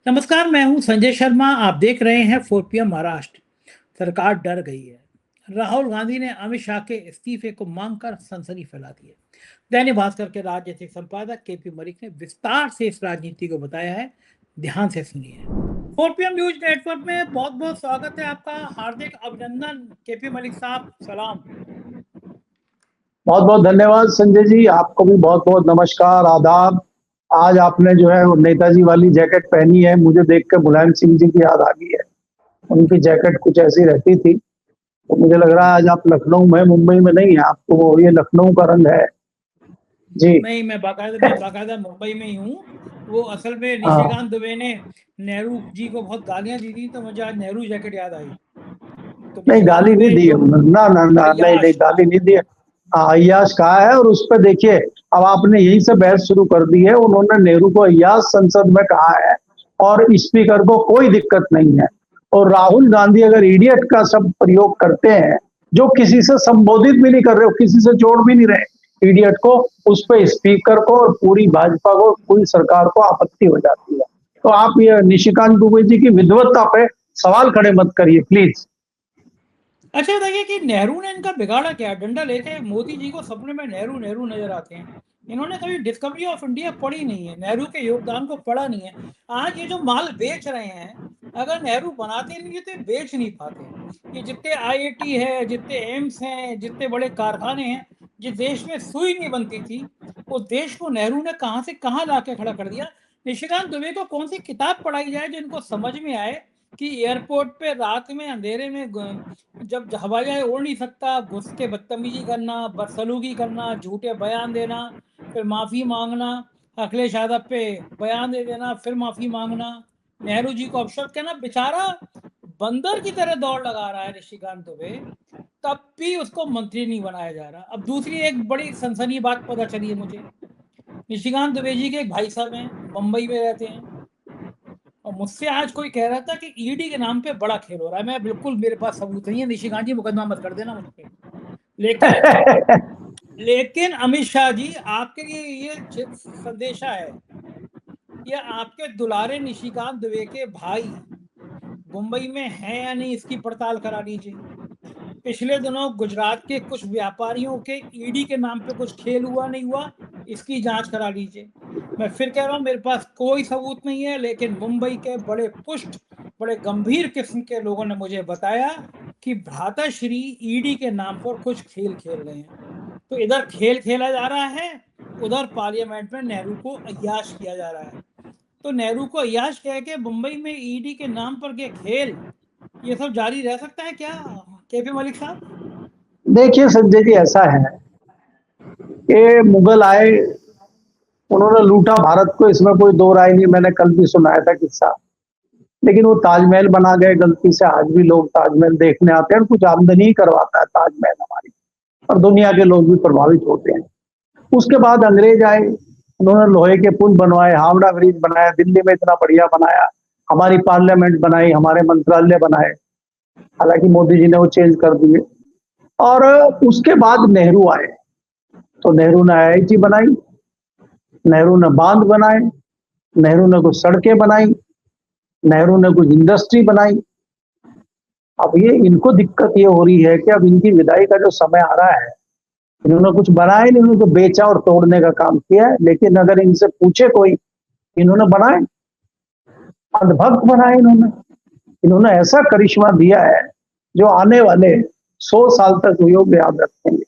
नमस्कार, मैं हूं संजय शर्मा। आप देख रहे हैं 4 PM महाराष्ट्र। सरकार डर गई है। राहुल गांधी ने अमित शाह के इस्तीफे को मांगकर सनसनी फैला दी है। दैनिक भास्कर के राजनीतिक संपादक केपी मलिक ने विस्तार से इस राजनीति को बताया है। ध्यान से सुनिए। 4 PM न्यूज नेटवर्क में बहुत बहुत स्वागत है आपका। हार्दिक अभिनंदन केपी मलिक साहब, सलाम। बहुत बहुत धन्यवाद संजय जी, आपको भी बहुत बहुत नमस्कार, आदाब। आज आपने जो है वो नेताजी वाली जैकेट पहनी है, मुझे देखकर मुलायम सिंह जी की याद आ गई है। उनकी जैकेट कुछ ऐसी रहती थी, तो मुझे लग रहा है आज आप लखनऊ में, मुंबई में नहीं है, आपको वो ये लखनऊ का रंग है जी। नहीं, मैं बाकायदा मुंबई में ही हूँ। वो असल में हाँ, निशिकांत दुबे ने नेहरू जी को बहुत गालियां दी थी, तो मुझे आज नेहरू जैकेट याद आई। तो नहीं निशिकांत गाली नहीं दुबे दी है जो उन्होंने, ना ना ना, नहीं नहीं अय्याश। गाली नहीं दी है। हाँ, अय्याश कहा है और उस पर देखिए, अब आपने यही से बहस शुरू कर दी है। उन्होंने नेहरू को अय्याश संसद में कहा है और स्पीकर को कोई दिक्कत नहीं है। और राहुल गांधी अगर इडियट का शब्द प्रयोग करते हैं, जो किसी से संबोधित भी नहीं कर रहे हो, किसी से जोड़ भी नहीं रहे इडियट को, उस पर स्पीकर को और पूरी भाजपा को, पूरी सरकार को आपत्ति हो जाती है। तो आप ये निशिकांत दुबे जी की विद्वत्ता पे सवाल खड़े मत करिए प्लीज। अच्छा बताइए कि नेहरू ने इनका बिगाड़ा क्या? डंडा लेके मोदी जी को सपने में नेहरू नेहरू नजर आते हैं। इन्होंने कभी डिस्कवरी ऑफ इंडिया पढ़ी नहीं है, नेहरू के योगदान को पढ़ा नहीं है। आज ये जो माल बेच रहे हैं, अगर नेहरू बनाते नहीं तो बेच नहीं पाते। ये जितने आईआईटी है, जितने एम्स हैं, जितने बड़े कारखाने हैं, जिस देश में सुई नहीं बनती थी, उस देश को नेहरू ने कहाँ से कहाँ ला के खड़ा कर दिया। निशिकांत दुबे को कौन सी किताब पढ़ाई जाए जो इनको समझ में आए कि एयरपोर्ट पे रात में अंधेरे में जब हवाई जहाज उड़ नहीं सकता, घुस के बदतमीजी करना, बदसलूकी करना, झूठे बयान देना, फिर माफी मांगना, अखिलेश यादव पे बयान दे देना, फिर माफी मांगना, नेहरू जी को अपशब्द कहना। बेचारा बंदर की तरह दौड़ लगा रहा है निशिकांत दुबे, तब भी उसको मंत्री नहीं बनाया जा रहा। अब दूसरी एक बड़ी सनसनी बात पता चली है मुझे। निशिकांत दुबे जी के एक भाई साहब हैं, मुंबई में रहते हैं, और मुझसे आज कोई कह रहा था कि ईडी के नाम पे बड़ा खेल हो रहा है। मैं बिल्कुल, मेरे पास सबूत नहीं है, निशिकांत जी मुकदमा मत कर देना मुझ पे। लेकिन अमित शाह जी, आपके लिए ये संदेशा है, ये आपके दुलारे निशिकांत दुबे के भाई मुंबई में हैं या नहीं, इसकी पड़ताल करा लीजिए। पिछले दिनों गुजरात के कुछ व्यापारियों के ईडी के नाम पे कुछ खेल हुआ नहीं हुआ, इसकी जांच करा लीजिए। मैं फिर कह रहा हूं, मेरे पास कोई सबूत नहीं है, लेकिन मुंबई के बड़े गंभीर किस्म के लोगों ने मुझे बताया कि भ्राताश्री ईडी के नाम पर कुछ खेल खेल रहे हैं। तो इधर खेल खेला जा रहा है, उधर पार्लियामेंट में नेहरू को अय्याश किया जा रहा है। तो नेहरू को अय्याश कह के मुंबई में ईडी के नाम पर के खेल, ये सब जारी रह सकता है क्या केपी मलिक साहब? देखिए संजय जी, ऐसा है कि मुगल आए, उन्होंने लूटा भारत को, इसमें कोई दो राय नहीं। मैंने कल भी सुनाया था किस्सा। लेकिन वो ताजमहल बना गए गलती से, आज भी लोग ताजमहल देखने आते हैं और कुछ आमदनी ही करवाता है ताजमहल हमारी, और दुनिया के लोग भी प्रभावित होते हैं। उसके बाद अंग्रेज आए, उन्होंने लोहे के पुल बनवाए, हावड़ा ब्रिज बनाया, दिल्ली में इतना बढ़िया बनाया, हमारी पार्लियामेंट बनाई, हमारे मंत्रालय बनाए। हालांकि मोदी जी ने वो चेंज कर दिए। और उसके बाद नेहरू आए, तो नेहरू ने आईआईटी बनाई, नेहरू ने बांध बनाए, नेहरू ने कुछ सड़कें बनाई, नेहरू ने कुछ इंडस्ट्री बनाई। अब ये इनको दिक्कत ये हो रही है कि अब इनकी विदाई का जो समय आ रहा है, इन्होंने कुछ बनाया नहीं, उनको बेचा और तोड़ने का काम किया है। लेकिन अगर इनसे पूछे कोई, इन्होंने बनाए, अंधभक्त बनाए इन्होंने ऐसा करिश्मा दिया है जो आने वाले 100 साल तक लोग याद रखेंगे।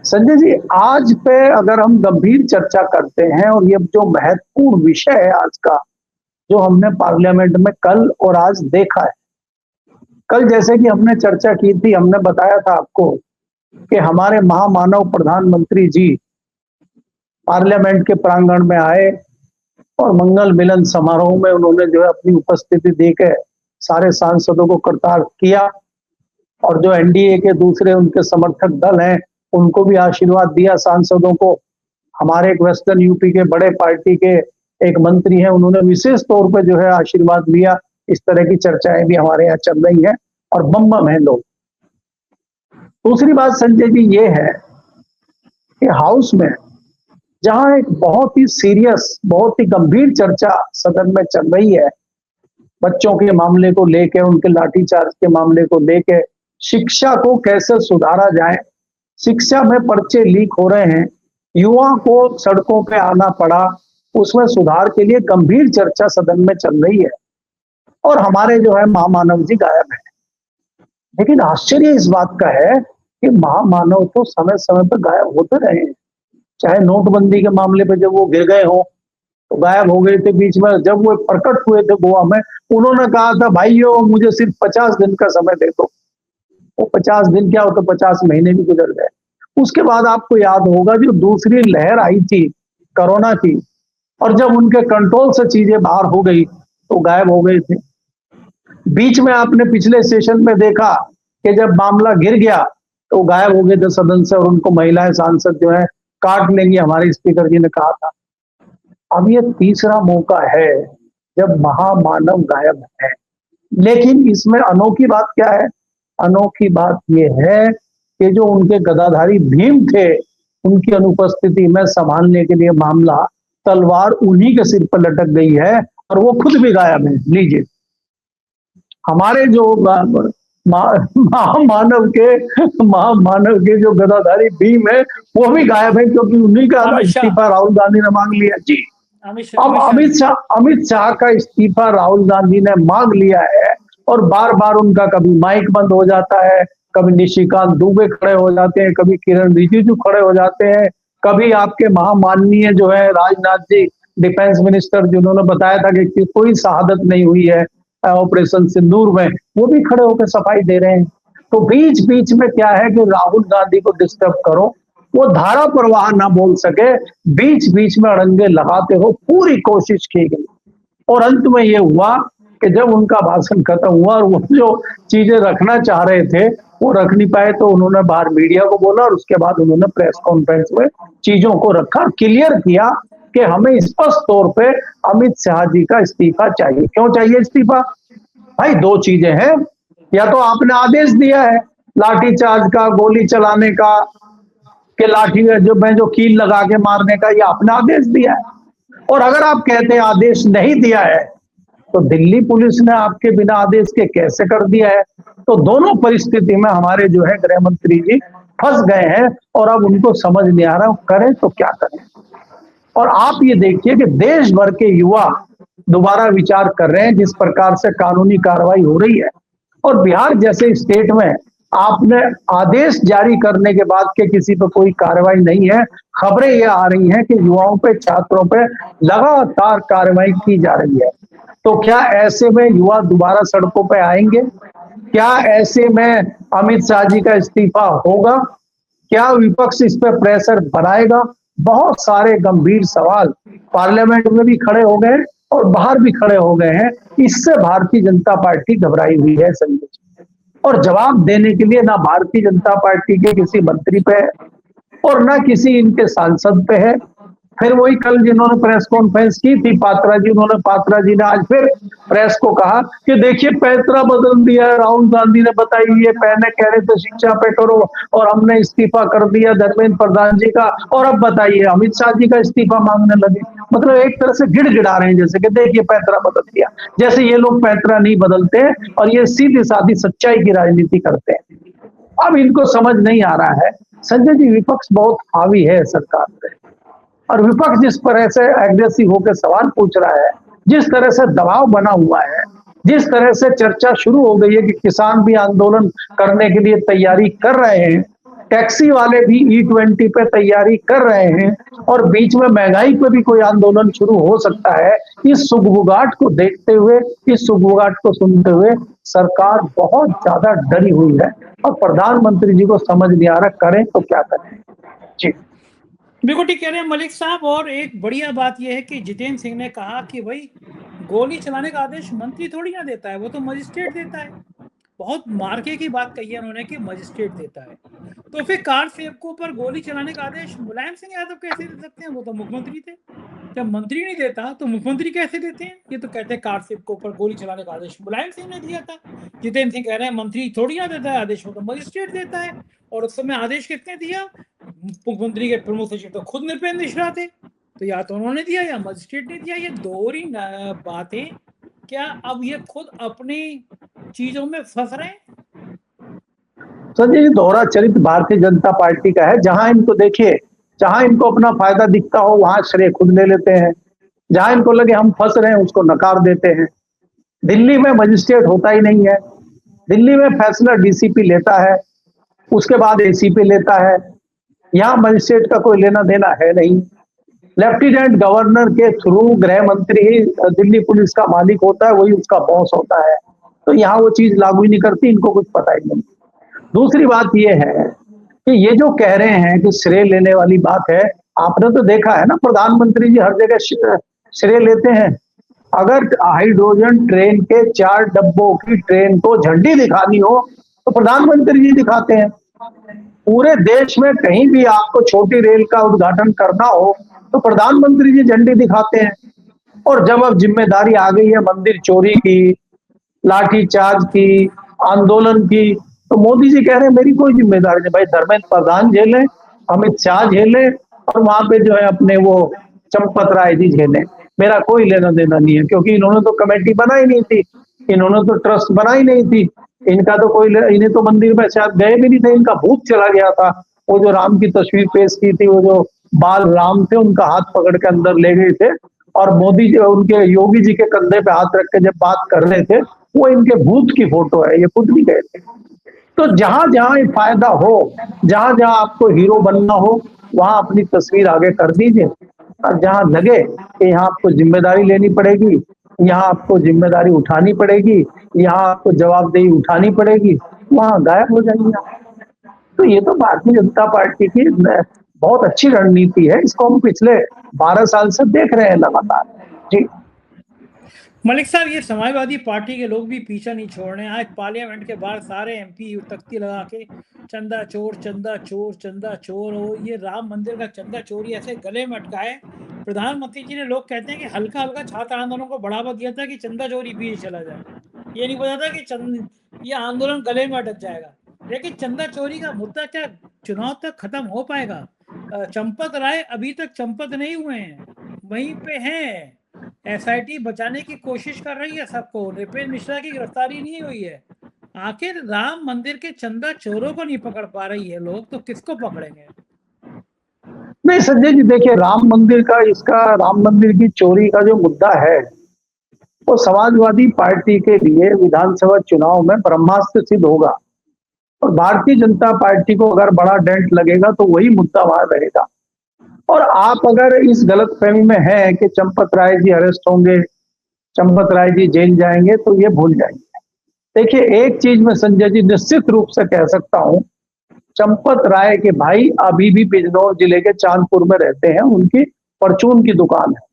संजय जी, आज पे अगर हम गंभीर चर्चा करते हैं, और ये जो महत्वपूर्ण विषय है आज का, जो हमने पार्लियामेंट में कल और आज देखा है। कल जैसे कि हमने चर्चा की थी, हमने बताया था आपको कि हमारे महामानव प्रधानमंत्री जी पार्लियामेंट के प्रांगण में आए और मंगल मिलन समारोह में उन्होंने जो है अपनी उपस्थिति देकर सारे सांसदों को कृतार्थ किया, और जो एनडीए के दूसरे उनके समर्थक दल हैं उनको भी आशीर्वाद दिया सांसदों को। हमारे एक वेस्टर्न यूपी के बड़े पार्टी के एक मंत्री हैं, उन्होंने विशेष तौर पर जो है आशीर्वाद लिया। इस तरह की चर्चाएं भी हमारे यहाँ चल रही हैं और बम है लोग। दूसरी बात संजय जी ये है कि हाउस में जहां एक बहुत ही सीरियस, बहुत ही गंभीर चर्चा सदन में चल रही है, बच्चों के मामले को लेके, उनके लाठीचार्ज के मामले को लेके, शिक्षा को कैसे सुधारा जाए, शिक्षा में पर्चे लीक हो रहे हैं, युवा को सड़कों पे आना पड़ा, उसमें सुधार के लिए गंभीर चर्चा सदन में चल रही है और हमारे जो है महामानव जी गायब है। लेकिन आश्चर्य इस बात का है कि महामानव तो समय समय पर गायब होते रहे हैं। चाहे नोटबंदी के मामले पे जब वो गिर गए हो तो गायब हो गए थे बीच में, जब वो प्रकट हुए थे गोवा में, उन्होंने कहा था भाइयों मुझे सिर्फ 50 दिन का समय दे दो। वो 50 दिन क्या, हो तो 50 महीने भी गुजर गए। उसके बाद आपको याद होगा जो दूसरी लहर आई थी कोरोना की, और जब उनके कंट्रोल से चीजें बाहर हो गई तो गायब हो गए थे। बीच में आपने पिछले सेशन में देखा कि जब मामला गिर गया तो गायब हो गए थे सदन से, और उनको महिलाएं सांसद जो है काट लेंगी, हमारे स्पीकर जी ने कहा था। अब ये तीसरा मौका है जब महामानव गायब है। लेकिन इसमें अनोखी बात क्या है? अनोखी बात यह है कि जो उनके गदाधारी भीम थे, उनकी अनुपस्थिति में संभालने के लिए मामला, तलवार उन्हीं के सिर पर लटक गई है और वो खुद भी गायब है। लीजिए, हमारे जो महामानव के जो गदाधारी भीम है वो भी गायब है, क्योंकि उन्हीं का इस्तीफा राहुल गांधी ने मांग लिया। जी, अब अमित शाह का इस्तीफा राहुल गांधी ने मांग लिया है और बार बार उनका कभी माइक बंद हो जाता है, कभी निशिकांत दुबे खड़े हो जाते हैं, कभी किरण रिजिजू खड़े हो जाते हैं, कभी आपके महामाननीय जो है राजनाथ जी डिफेंस मिनिस्टर, जिन्होंने बताया था कि कोई शहादत नहीं हुई है ऑपरेशन सिंदूर में, वो भी खड़े होकर सफाई दे रहे हैं। तो बीच बीच में क्या है कि राहुल गांधी को डिस्टर्ब करो, वो धारा प्रवाह ना बोल सके, बीच बीच में अड़ंगे लगाते हो, पूरी कोशिश की गई। और अंत में ये हुआ कि जब उनका भाषण खत्म हुआ और वो जो चीजें रखना चाह रहे थे वो रख नहीं पाए, तो उन्होंने बाहर मीडिया को बोला और उसके बाद उन्होंने प्रेस कॉन्फ्रेंस में चीजों को रखा, क्लियर किया कि हमें स्पष्ट तौर पे अमित शाह जी का इस्तीफा चाहिए। क्यों चाहिए इस्तीफा? भाई दो चीजें हैं, या तो आपने आदेश दिया है लाठीचार्ज का, गोली चलाने का, कि लाठी जो कील लगा के मारने का, ये आपने आदेश दिया है। और अगर आप कहते हैं आदेश नहीं दिया है, तो दिल्ली पुलिस ने आपके बिना आदेश के कैसे कर दिया है? तो दोनों परिस्थिति में हमारे जो है गृह मंत्री जी फंस गए हैं और अब उनको समझ नहीं आ रहा करें तो क्या करें। और आप ये देखिए कि देश भर के युवा दोबारा विचार कर रहे हैं जिस प्रकार से कानूनी कार्रवाई हो रही है, और बिहार जैसे स्टेट में आपने आदेश जारी करने के बाद के किसी पर कोई कार्रवाई नहीं है। खबरें ये आ रही हैं कि युवाओं पे, छात्रों पे लगातार कार्रवाई की जा रही है। तो क्या ऐसे में युवा दोबारा सड़कों पे आएंगे? क्या ऐसे में अमित शाह जी का इस्तीफा होगा? क्या विपक्ष इस पे प्रेशर बनाएगा? बहुत सारे गंभीर सवाल पार्लियामेंट में भी खड़े हो गए और बाहर भी खड़े हो गए हैं। इससे भारतीय जनता पार्टी घबराई हुई है संजय जी, और जवाब देने के लिए ना भारतीय जनता पार्टी के किसी मंत्री पे है और ना किसी इनके सांसद पे है। फिर वही कल जिन्होंने प्रेस कॉन्फ्रेंस की थी पात्रा जी ने आज फिर प्रेस को कहा कि देखिए पैतरा बदल दिया है, राहुल गांधी ने बताई, ये पहले कह रहे थे शिक्षा पे करो और हमने इस्तीफा कर दिया धर्मेंद्र प्रधान जी का, और अब बताइए अमित शाह जी का इस्तीफा मांगने लगे। मतलब एक तरह से गिड़गिड़ा रहे हैं, जैसे कि देखिए पैतरा बदल दिया, जैसे ये लोग पैतरा नहीं बदलते और ये सीधी साधी सच्चाई की राजनीति करते हैं। अब इनको समझ नहीं आ रहा है संजय जी, विपक्ष बहुत हावी है सरकार पे, और विपक्ष जिस तरह से एग्रेसिव होकर सवाल पूछ रहा है, जिस तरह से दबाव बना हुआ है, जिस तरह से चर्चा शुरू हो गई है कि किसान भी आंदोलन करने के लिए तैयारी कर रहे हैं, टैक्सी वाले भी E20 पे तैयारी कर रहे हैं, और बीच में महंगाई पे भी कोई आंदोलन शुरू हो सकता है। इस सुगबुगाहट को देखते हुए, इस सुगबुगाहट को सुनते हुए सरकार बहुत ज्यादा डरी हुई है और प्रधानमंत्री जी को समझ नहीं आ रहा करें तो क्या करें। जी बिल्कुल ठीक कह रहे हैं मलिक साहब। और एक बढ़िया बात यह है कि जितेंद्र सिंह ने कहा कि भाई गोली चलाने का आदेश मंत्री थोड़ी ना देता है, वो तो मजिस्ट्रेट देता है। बहुत मार्के की बात कही है उन्होंने कि मजिस्ट्रेट देता है। तो फिर कार सेवकों पर गोली चलाने का आदेश मुलायम सिंह यादव कैसे दे सकते हैं? वो तो मुख्यमंत्री थे। जब मंत्री नहीं देता तो मुख्यमंत्री कैसे देते हैं? ये तो कहते हैं कार सेवकों पर गोली चलाने का आदेश मुलायम सिंह ने दिया था। जितेंद्र सिंह कह रहे हैं मंत्री थोड़ी ना देता है आदेश, वो तो मजिस्ट्रेट देता है। और उस समय आदेश किसने दिया? मुख्यमंत्री के प्रमुख सचिव तो खुद नृपेंद्र मिश्रा थे, तो या तो उन्होंने दिया या मजिस्ट्रेट ने दिया। ये दोहरी बातें, क्या अब ये खुद अपनी चीजों में फंस रहे हैं? संजय जी, दोहरा चरित्र भारतीय जनता पार्टी का है। जहां इनको देखिए, जहां इनको अपना फायदा दिखता हो वहां श्रेय खुद ले लेते हैं, जहां इनको लगे हम फंस रहे हैं उसको नकार देते हैं। दिल्ली में मजिस्ट्रेट होता ही नहीं है, दिल्ली में फैसला डीसीपी लेता है, उसके बाद एसीपी लेता है। यहाँ मजिस्ट्रेट का कोई लेना देना है नहीं। लेफ्टिनेंट गवर्नर के थ्रू गृह मंत्री ही दिल्ली पुलिस का मालिक होता है, वही उसका बॉस होता है। तो यहाँ वो चीज लागू ही नहीं करती, इनको कुछ पता ही नहीं। दूसरी बात ये है कि ये जो कह रहे हैं कि श्रेय लेने वाली बात है, आपने तो देखा है ना, प्रधानमंत्री जी हर जगह श्रेय लेते हैं। अगर हाइड्रोजन ट्रेन के 4 डब्बों की ट्रेन को झंडी दिखानी हो तो प्रधानमंत्री जी दिखाते हैं। पूरे देश में कहीं भी आपको छोटी रेल का उद्घाटन करना हो तो प्रधानमंत्री जी झंडी दिखाते हैं। और जब अब जिम्मेदारी आ गई है मंदिर चोरी की, लाठीचार्ज की, आंदोलन की, तो मोदी जी कह रहे हैं मेरी कोई जिम्मेदारी नहीं। भाई धर्मेंद्र प्रधान झेले, अमित शाह झेले, और वहां पे जो है अपने वो चंपत राय जी झेले, मेरा कोई लेना देना नहीं है। क्योंकि इन्होंने तो कमेटी बनाई नहीं थी, इन्होंने तो ट्रस्ट बनाई नहीं थी, इनका तो कोई, इन्हें तो मंदिर में शायद गए भी नहीं थे, इनका भूत चला गया था। वो जो राम की तस्वीर पेश की थी, वो जो बाल राम थे उनका हाथ पकड़ के अंदर ले गए थे, और मोदी जी उनके योगी जी के कंधे पे हाथ रख के जब बात कर रहे थे, वो इनके भूत की फोटो है, ये खुद नहीं गए थे। तो जहां जहां फायदा हो, जहां जहां आपको हीरो बनना हो, वहां अपनी तस्वीर आगे कर दीजिए। और जहां लगे कि यहाँ आपको जिम्मेदारी लेनी पड़ेगी, यहाँ आपको जिम्मेदारी उठानी पड़ेगी, यहाँ आपको जवाबदेही उठानी पड़ेगी, वहां गायब हो जाइए आप। तो ये तो भारतीय जनता पार्टी की बहुत अच्छी रणनीति है, इसको हम पिछले 12 साल से देख रहे हैं लगातार। जी मलिक साहब, ये समाजवादी पार्टी के लोग भी पीछा नहीं छोड़ रहे हैं। आज पार्लियामेंट के बाहर सारे एमपी तख्ती लगा के चंदा चोर चंदा चोर चंदा चोर हो, ये राम मंदिर का चंदा चोरी ऐसे गले में अटकाए। प्रधानमंत्री जी ने, लोग कहते हैं कि हल्का हल्का छात्र आंदोलन को बढ़ावा दिया था कि चंदा चोरी पीछे चला जाए, ये नहीं पता था कि ये आंदोलन गले में अटक जाएगा। लेकिन चंदा चोरी का मुद्दा क्या चुनाव तक खत्म हो पाएगा? चंपत राय अभी तक चंपत नहीं हुए हैं, वहीं पे हैं। एसआईटी बचाने की कोशिश कर रही है सबको, नृपेंद्र मिश्रा की गिरफ्तारी नहीं हुई है। आखिर राम मंदिर के चंदा चोरों को नहीं पकड़ पा रही है लोग, तो किसको पकड़ेंगे? नहीं संजय जी, देखिए राम मंदिर की चोरी का जो मुद्दा है, वो समाजवादी पार्टी के लिए विधानसभा चुनाव में ब्रह्मास्त्र सिद्ध होगा। और भारतीय जनता पार्टी को अगर बड़ा डेंट लगेगा तो वही मुद्दा वहां रहेगा। और आप अगर इस गलतफहमी में हैं कि चंपत राय जी अरेस्ट होंगे, चंपत राय जी जेल जाएंगे, तो ये भूल जाएंगे। देखिए एक चीज मैं संजय जी निश्चित रूप से कह सकता हूं, चंपत राय के भाई अभी भी बिजनौर जिले के चांदपुर में रहते हैं, उनकी परचून की दुकान है,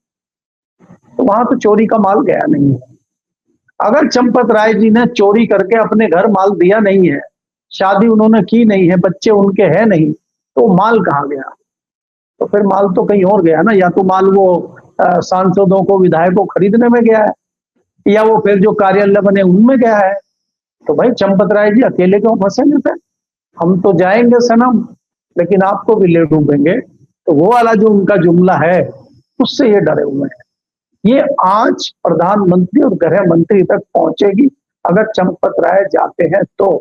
तो वहां तो चोरी का माल गया नहीं है। अगर चंपत राय जी ने चोरी करके अपने घर माल दिया नहीं है, शादी उन्होंने की नहीं है, बच्चे उनके हैं नहीं, तो माल कहाँ गया? तो फिर माल तो कहीं और गया ना। या तो माल वो सांसदों को, विधायकों को खरीदने में गया है, या वो फिर जो कार्यालय बने उनमें गया है। तो भाई चंपत राय जी अकेले क्यों फंसेंगे? फिर हम तो जाएंगे सनम, लेकिन आपको भी ले डूबेंगे। तो वो वाला जो उनका जुमला है, उससे ये डरे हुए हैं। ये आंच प्रधानमंत्री और गृह मंत्री तक पहुंचेगी अगर चंपत राय जाते हैं तो।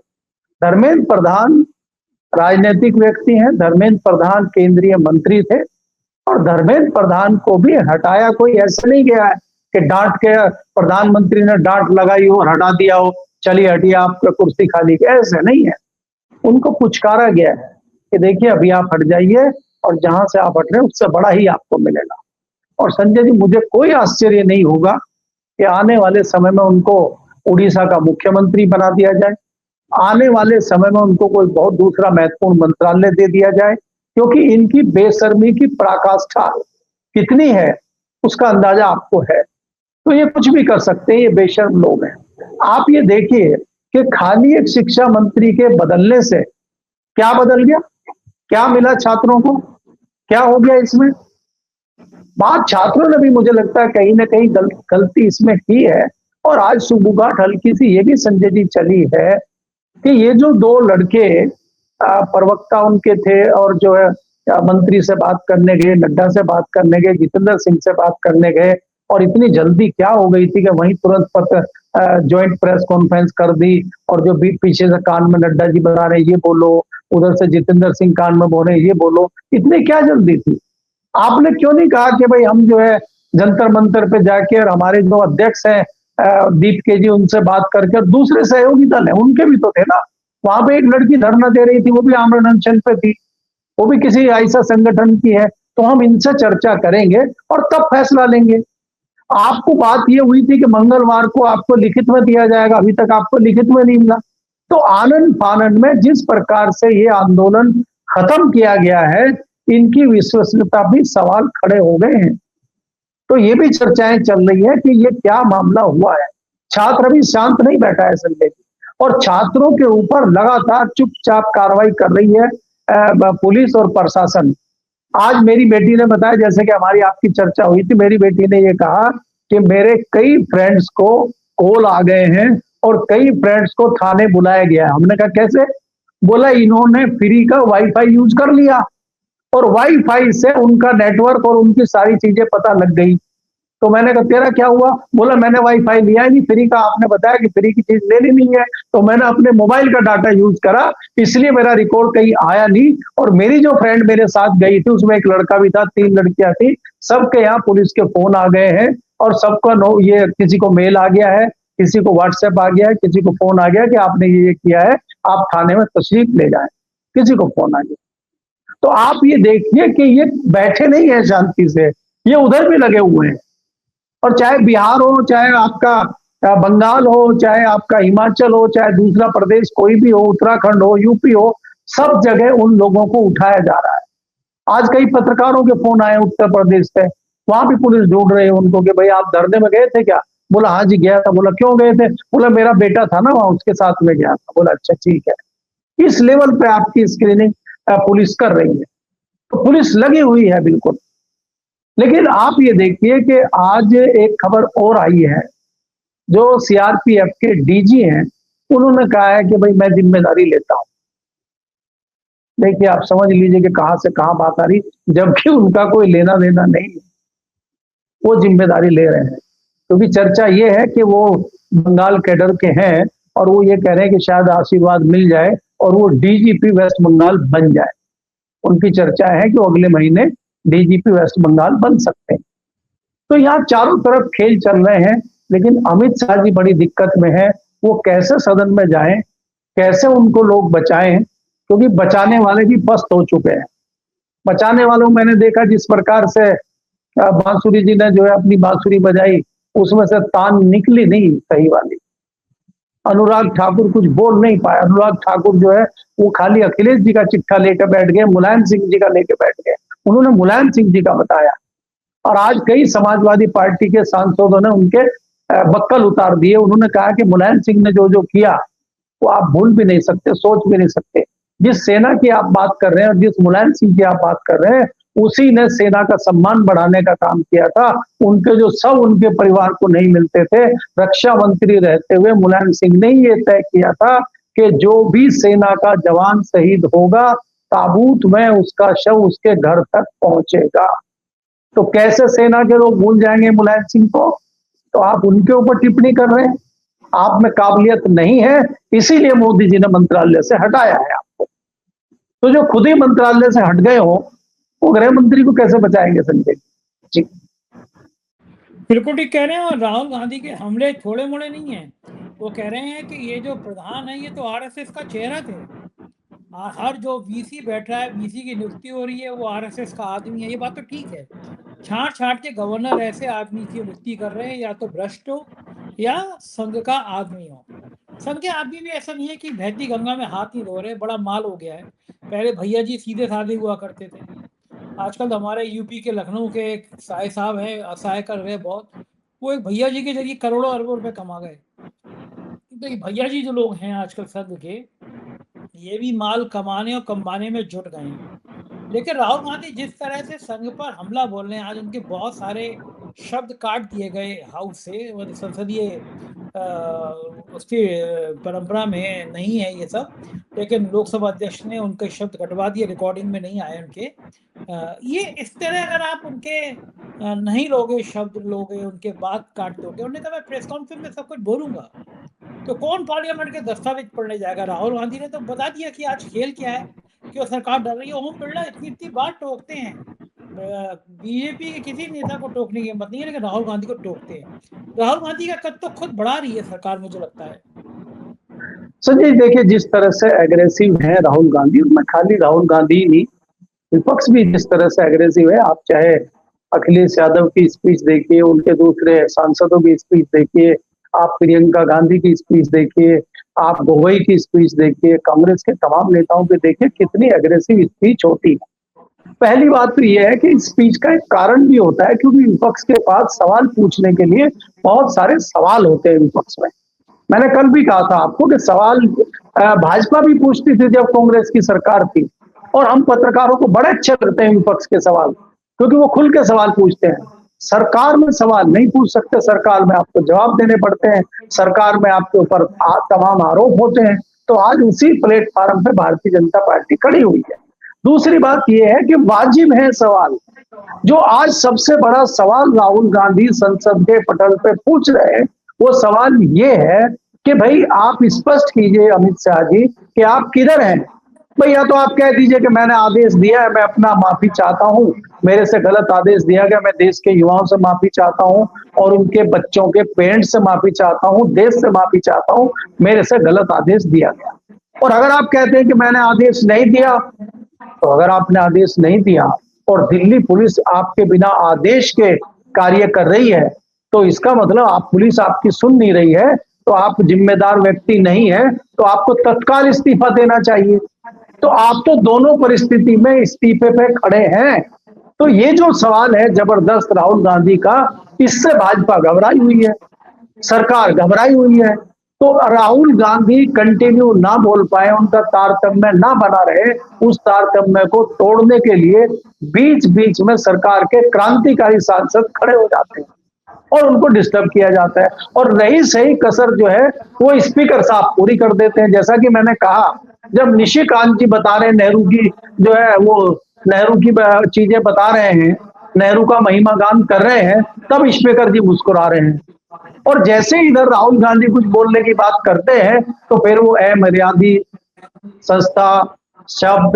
धर्मेंद्र प्रधान राजनीतिक व्यक्ति हैं, धर्मेंद्र प्रधान केंद्रीय मंत्री थे, और धर्मेंद्र प्रधान को भी हटाया कोई ऐसे नहीं गया है कि डांट के प्रधानमंत्री ने डांट लगाई हो और हटा दिया हो, चलिए हटिए आपका कुर्सी खाली, ऐसे नहीं है। उनको पुचकारा गया है कि देखिए अभी आप हट जाइए, और जहां से आप हट रहे हैं उससे बड़ा ही आपको मिलेगा। और संजय जी, मुझे कोई आश्चर्य नहीं होगा कि आने वाले समय में उनको उड़ीसा का मुख्यमंत्री बना दिया जाए, आने वाले समय में उनको कोई बहुत दूसरा महत्वपूर्ण मंत्रालय दे दिया जाए, क्योंकि इनकी बेशर्मी की पराकाष्ठा कितनी है उसका अंदाजा आपको है। तो ये कुछ भी कर सकते हैं, ये बेशर्म लोग हैं। आप ये देखिए कि खाली एक शिक्षा मंत्री के बदलने से क्या बदल गया, क्या मिला छात्रों को, क्या हो गया इसमें? बात छात्रों ने भी मुझे लगता है कहीं ना कहीं गलती इसमें की है। और आज सुबुगाट हल्की सी ये भी संजय जी चली है कि ये जो 2 लड़के प्रवक्ता उनके थे, और जो है मंत्री से बात करने गए, नड्डा से बात करने गए, जितेंद्र सिंह से बात करने गए, और इतनी जल्दी क्या हो गई थी कि वहीं तुरंत पत्र ज्वाइंट प्रेस कॉन्फ्रेंस कर दी, और जो पीछे से कान में नड्डा जी बता रहे ये बोलो, उधर से जितेंद्र सिंह कान में बोल रहे ये बोलो, इतनी क्या जल्दी थी? आपने क्यों नहीं कहा कि भाई हम जो है जंतर मंतर पे जाके, और हमारे जो अध्यक्ष हैं दीप के जी, उनसे बात करके, और दूसरे सहयोगी दल है उनके भी तो थे ना, वहां पे एक लड़की धरना दे रही थी, वो भी आमरण अनशन पे थी, वो भी किसी ऐसा संगठन की है, तो हम इनसे चर्चा करेंगे और तब फैसला लेंगे। आपको बात ये हुई थी कि मंगलवार को आपको लिखित में दिया जाएगा, अभी तक आपको लिखित में नहीं मिला। तो आनंद फानंद में जिस प्रकार से ये आंदोलन खत्म किया गया है, इनकी विश्वसनीयता भी सवाल खड़े हो गए हैं। तो ये भी चर्चाएं चल रही है कि ये क्या मामला हुआ है। छात्र अभी शांत नहीं बैठा है संजय जी, और छात्रों के ऊपर लगातार चुपचाप कार्रवाई कर रही है पुलिस और प्रशासन। आज मेरी बेटी ने बताया, जैसे कि हमारी आपकी चर्चा हुई थी, मेरी बेटी ने ये कहा कि मेरे कई फ्रेंड्स को कॉल आ गए हैं और कई फ्रेंड्स को थाने बुलाया गया है। हमने कहा कैसे? बोला इन्होंने फ्री का वाईफाई यूज कर लिया, और वाईफाई से उनका नेटवर्क और उनकी सारी चीजें पता लग गई। तो मैंने कहा तेरा क्या हुआ? बोला मैंने वाईफाई लिया ही नहीं, फ्री का आपने बताया कि फ्री की चीज लेनी नहीं है, तो मैंने अपने मोबाइल का डाटा यूज करा, इसलिए मेरा रिकॉर्ड कहीं आया नहीं। और मेरी जो फ्रेंड मेरे साथ गई थी, उसमें एक लड़का भी था, 3 लड़कियां थी, सबके यहाँ पुलिस के फोन आ गए हैं, और सबका ये किसी को मेल आ गया है, किसी को व्हाट्सएप आ गया है, किसी को फोन आ गया कि आपने ये किया है, आप थाने में तशरीफ ले जाए, किसी को फोन आ गया। तो आप ये देखिए कि ये बैठे नहीं है शांति से, ये उधर भी लगे हुए हैं। और चाहे बिहार हो, चाहे आपका बंगाल हो, चाहे आपका हिमाचल हो, चाहे दूसरा प्रदेश कोई भी हो, उत्तराखंड हो, यूपी हो, सब जगह उन लोगों को उठाया जा रहा है। आज कई पत्रकारों के फोन आए उत्तर प्रदेश से, वहां भी पुलिस ढूंढ रहे हैं उनको कि भाई आप धरने में गए थे क्या? बोला हाँ जी गया था। बोला क्यों गए थे? बोला मेरा बेटा था ना वहां, उसके साथ में गया था। बोला अच्छा ठीक है। इस लेवल पे आपकी स्क्रीनिंग पुलिस कर रही है, तो पुलिस लगी हुई है बिल्कुल। लेकिन आप ये देखिए कि आज एक खबर और आई है, जो सीआरपीएफ के डीजी हैं, उन्होंने कहा है कि भाई मैं जिम्मेदारी लेता हूं। देखिए आप समझ लीजिए कि कहां से कहां बात आ रही, जबकि उनका कोई लेना देना नहीं है, वो जिम्मेदारी ले रहे हैं। क्योंकि चर्चा ये है कि वो बंगाल कैडर के हैं, और वो ये कह रहे हैं कि शायद आशीर्वाद मिल जाए और वो डीजीपी वेस्ट बंगाल बन जाए। उनकी चर्चा है कि वो अगले महीने डीजीपी वेस्ट बंगाल बन सकते हैं। तो यहाँ चारों तरफ खेल चल रहे हैं, लेकिन अमित शाह जी बड़ी दिक्कत में है। वो कैसे सदन में जाएं, कैसे उनको लोग बचाएं, क्योंकि बचाने वाले भी पस्त हो चुके हैं। बचाने वालों मैंने देखा जिस प्रकार से बांसुरी जी ने जो है अपनी बांसुरी बजाई, उसमें से तान निकली नहीं सही वाली। अनुराग ठाकुर कुछ बोल नहीं पाया। अनुराग ठाकुर जो है वो खाली अखिलेश जी का चिट्ठा लेकर बैठ गए, मुलायम सिंह जी का लेकर बैठ गए। उन्होंने मुलायम सिंह जी का बताया, और आज कई समाजवादी पार्टी के सांसदों ने उनके बक्कल उतार दिए। उन्होंने कहा कि मुलायम सिंह ने जो जो किया वो आप भूल भी नहीं सकते, सोच भी नहीं सकते। जिस सेना की आप बात कर रहे हैं और जिस मुलायम सिंह की आप बात कर रहे हैं, उसी ने सेना का सम्मान बढ़ाने का काम किया था। उनके जो सब उनके परिवार को नहीं मिलते थे, रक्षा मंत्री रहते हुए मुलायम सिंह ने ये तय किया था कि जो भी सेना का जवान शहीद होगा, ताबूत में उसका शव उसके घर तक पहुंचेगा। तो कैसे सेना के लोग भूल जाएंगे मुलायम सिंह को? तो आप उनके ऊपर टिप्पणी कर रहे हैं। आप में काबिलियत नहीं है, इसीलिए मोदी जी ने मंत्रालय से हटाया है आपको। तो जो खुद ही मंत्रालय से हट गए हो, वो गृह मंत्री को कैसे बचाएंगे संजय जी? बिल्कुल ठीक कह रहे हैं। और राहुल गांधी के हमले थोड़े मोड़े नहीं है। वो कह रहे हैं कि ये जो प्रधान है ये तो आरएसएस का चेहरा थे। हर जो वीसी बैठ रहा है, वीसी की नियुक्ति हो रही है, वो आरएसएस का आदमी है। ये बात तो ठीक है। छांट छांट के गवर्नर ऐसे आदमी की नियुक्ति कर रहे हैं, या तो भ्रष्ट हो या संघ का आदमी हो। संघ के आदमी भी ऐसा नहीं है कि बहती गंगा में हाथ नहीं धो रहे, बड़ा माल हो गया है। पहले भैया जी सीधे साधे हुआ करते थे। आजकल हमारे यूपी के लखनऊ के एक साय साहब है, साय कर रहे बहुत, वो एक भैया जी के जरिए करोड़ों अरबों रुपए कमा गए। तो ये भैया जी जो लोग हैं आजकल संघ के, ये भी माल कमाने और कमाने में जुट गए हैं। लेकिन राहुल गांधी जिस तरह से संघ पर हमला बोल रहे हैं, आज उनके बहुत सारे शब्द काट दिए गए हाउस से, वो संसदीय उसकी परंपरा में नहीं है ये सब। लेकिन लोकसभा अध्यक्ष ने उनके शब्द कटवा दिए, रिकॉर्डिंग में नहीं आए उनके। ये इस तरह अगर आप उनके नहीं लोगे, शब्द लोगे, उनके बात काट दोगे, उन्होंने कहा मैं प्रेस कॉन्फ्रेंस में सब कुछ बोलूंगा, तो कौन पार्लियामेंट के दस्तावेज पढ़ने जाएगा? राहुल गांधी ने तो बता दिया कि आज खेल क्या है, कि वो सरकार डर रही है। ओम बिरला इतनी बार टोकते हैं, बीजेपी के किसी नेता को टोकने की हिम्मत नहीं है, लेकिन राहुल गांधी को टोकते हैं। राहुल गांधी का कद तो खुद बढ़ा रही है सरकार, मुझे लगता है। संजय, देखिए जिस तरह से एग्रेसिव है राहुल गांधी, मैं खाली राहुल गांधी नहीं, विपक्ष भी जिस तरह से एग्रेसिव है, आप चाहे अखिलेश यादव की स्पीच देखिए, उनके दूसरे सांसदों की स्पीच देखिए, आप प्रियंका गांधी की स्पीच देखिए, आप गोगोई की स्पीच देखिए, कांग्रेस के तमाम नेताओं की देखिए, कितनी एग्रेसिव स्पीच होती है। पहली बात तो यह है कि इस स्पीच का एक कारण भी होता है, क्योंकि विपक्ष के पास सवाल पूछने के लिए बहुत सारे सवाल होते हैं विपक्ष में। मैंने कल भी कहा था आपको कि सवाल भाजपा भी पूछती थी जब कांग्रेस की सरकार थी, और हम पत्रकारों को बड़े अच्छे लगते हैं विपक्ष के सवाल, क्योंकि वो खुल के सवाल पूछते हैं। सरकार में सवाल नहीं पूछ सकते, सरकार में आपको जवाब देने पड़ते हैं, सरकार में आपके ऊपर तमाम आरोप होते हैं। तो आज उसी प्लेटफॉर्म पे भारतीय जनता पार्टी खड़ी हुई है। दूसरी बात यह है कि वाजिब है सवाल। जो आज सबसे बड़ा सवाल राहुल गांधी संसद के पटल पे पूछ रहे हैं, वो सवाल ये है कि भाई आप स्पष्ट कीजिए अमित शाह जी कि आप किधर हैं। भाई या तो आप कह दीजिए कि मैंने आदेश दिया है, मैं अपना माफी चाहता हूं, मेरे से गलत आदेश दिया गया, मैं देश के युवाओं से माफी चाहता हूं और उनके बच्चों के पेरेंट्स से माफी चाहता हूं, देश से माफी चाहता हूं, मेरे से गलत आदेश दिया गया। और अगर आप कहते हैं कि मैंने आदेश नहीं दिया, तो अगर आपने आदेश नहीं दिया और दिल्ली पुलिस आपके बिना आदेश के कार्य कर रही है, तो इसका मतलब आप पुलिस आपकी सुन नहीं रही है, तो आप जिम्मेदार व्यक्ति नहीं है, तो आपको तत्काल इस्तीफा देना चाहिए। तो आप तो दोनों परिस्थिति में इस्तीफे पे खड़े हैं। तो ये जो सवाल है जबरदस्त राहुल गांधी का, इससे भाजपा घबराई हुई है, सरकार घबराई हुई है। तो राहुल गांधी कंटिन्यू ना बोल पाए, उनका तारतम्य ना बना रहे, उस तारतम्य को तोड़ने के लिए बीच बीच में सरकार के क्रांतिकारी सांसद खड़े हो जाते हैं और उनको डिस्टर्ब किया जाता है, और रही सही कसर जो है वो स्पीकर साहब पूरी कर देते हैं। जैसा कि मैंने कहा, जब निशिकांत जी बता रहे हैं नेहरू की जो है वो नेहरू की चीजें बता रहे हैं, नेहरू का महिमा गान कर रहे हैं, तब स्पीकर जी मुस्कुरा रहे हैं। और जैसे ही इधर राहुल गांधी कुछ बोलने की बात करते हैं, तो फिर वो अमर्यादी संस्था शब्द,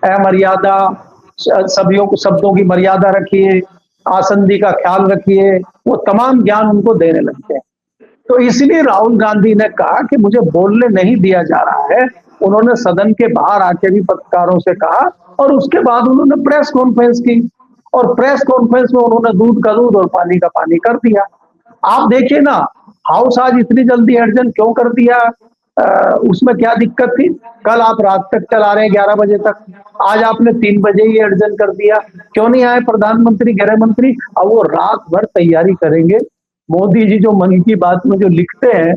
अमर्यादा, सभियों को शब्दों की मर्यादा रखिए, आसंदी का ख्याल रखिए, वो तमाम ज्ञान उनको देने लगते हैं। तो इसलिए राहुल गांधी ने कहा कि मुझे बोलने नहीं दिया जा रहा है। उन्होंने सदन के बाहर आके भी पत्रकारों से कहा, और उसके बाद उन्होंने प्रेस कॉन्फ्रेंस की, और प्रेस कॉन्फ्रेंस में उन्होंने दूध का दूध और पानी का पानी कर दिया। आप देखिए ना, हाउस आज इतनी जल्दी एडजन क्यों कर दिया? उसमें क्या दिक्कत थी? कल आप रात तक चला रहे हैं 11 बजे तक, आज आपने 3 बजे ही एडजन कर दिया। क्यों नहीं आए प्रधानमंत्री, गृह मंत्री? अब वो रात भर तैयारी करेंगे। मोदी जी जो मन की बात में जो लिखते हैं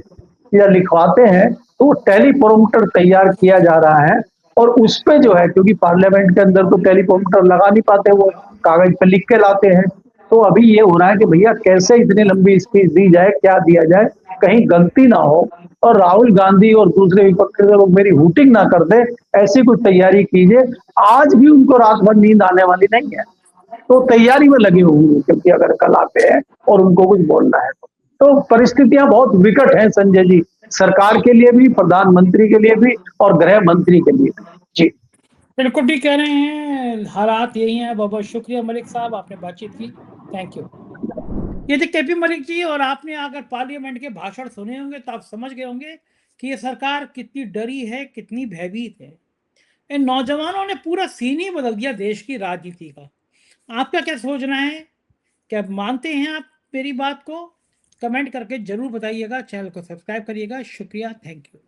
या लिखवाते हैं, तो वो टेलीप्रॉम्प्टर तैयार किया जा रहा है, और उस पे जो है, क्योंकि पार्लियामेंट के अंदर तो टेलीप्रॉम्प्टर लगा नहीं पाते, वो कागज पे लिख के लाते हैं। तो अभी ये हो रहा है कि भैया कैसे इतनी लंबी स्पीच दी जाए, क्या दिया जाए, कहीं गलती ना हो और राहुल गांधी और दूसरे विपक्ष के लोग मेरी हूटिंग ना कर दे, ऐसी कुछ तैयारी कीजिए। आज भी उनको रात भर नींद आने वाली नहीं है, तो तैयारी में लगे होंगे, क्योंकि अगर कल आते हैं और उनको कुछ बोलना है तो परिस्थितियां बहुत विकट हैं संजय जी, सरकार के लिए भी, प्रधानमंत्री के लिए भी और गृह मंत्री के लिए भी। जी बिल्कुल ठीक कह रहे हैं, हालात यही हैं। बहुत बहुत शुक्रिया मलिक साहब, आपने बातचीत की, थैंक यू। ये थे केपी मलिक जी, और आपने अगर पार्लियामेंट के भाषण सुने होंगे तो आप समझ गए होंगे कि ये सरकार कितनी डरी है, कितनी भयभीत है। इन नौजवानों ने पूरा सीन ही बदल दिया देश की राजनीति का। आपका क्या सोचना है? क्या मानते हैं आप मेरी बात को? कमेंट करके जरूर बताइएगा, चैनल को सब्सक्राइब करिएगा। शुक्रिया, थैंक यू।